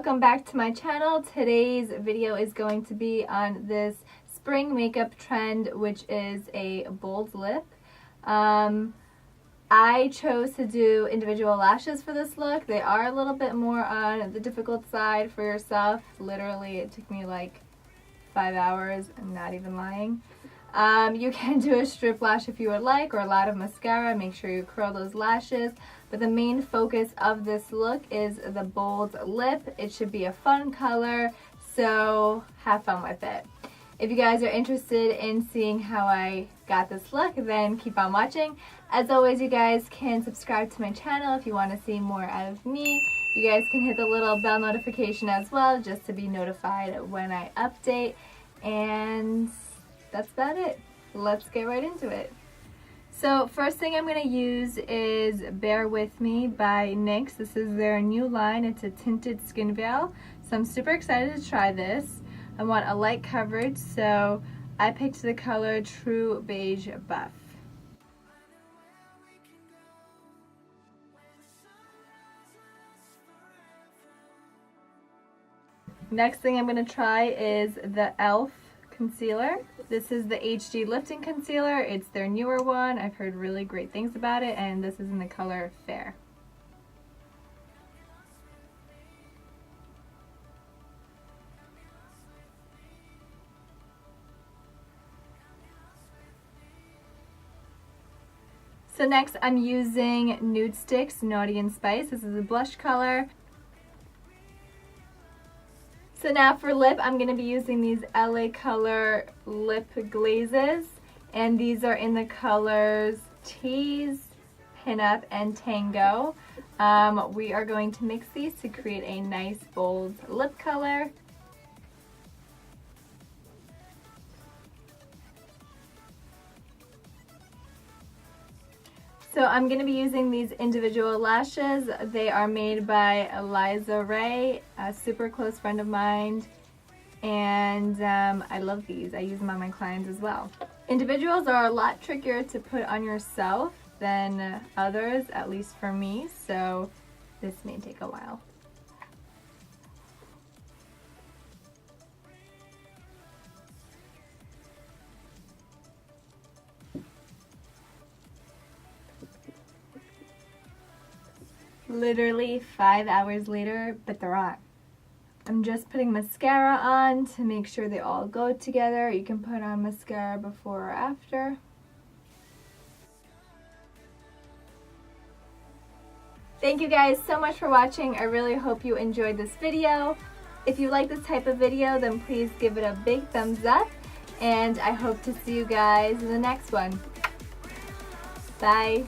welcome back to my channel. Today's video is going to be on this spring makeup trend, which is a bold lip. I chose to do individual lashes for this look. They are a little bit more on the difficult side for yourself. Literally, it took me like 5 hours. I'm not even lying. You can do a strip lash if you would like, or a lot of mascara. Make sure you curl those lashes. But the main focus of this look is the bold lip. It should be a fun color, so have fun with it. If you guys are interested in seeing how I got this look, then keep on watching. As always, you guys can subscribe to my channel if you want to see more out of me. You guys can hit the little bell notification as well, just to be notified when I update. And that's about it. Let's get right into it. So first thing I'm going to use is Bare With Me by NYX. This is their new line. It's a tinted skin veil. So I'm super excited to try this. I want a light coverage, so I picked the color True Beige Buff. Next thing I'm going to try is the e.l.f. concealer. This is the HD Lifting Concealer. It's their newer one. I've heard really great things about it, and this is in the color Fair. So next I'm using Nudestix Naughty and Spice. This is a blush color. So now for lip, I'm going to be using these LA Color lip glazes, and these are in the colors Tease, Pinup, and Tango. We are going to mix these to create a nice bold lip color. So I'm going to be using these individual lashes. They are made by Eliza Ray, a super close friend of mine, and I love these. I use them on my clients as well. Individuals are a lot trickier to put on yourself than others, at least for me, so this may take a while. Literally 5 hours later, but they're on. I'm just putting mascara on to make sure they all go together. You can put on mascara before or after. Thank you guys so much for watching. I really hope you enjoyed this video. If you like this type of video, then please give it a big thumbs up. And I hope to see you guys in the next one. Bye.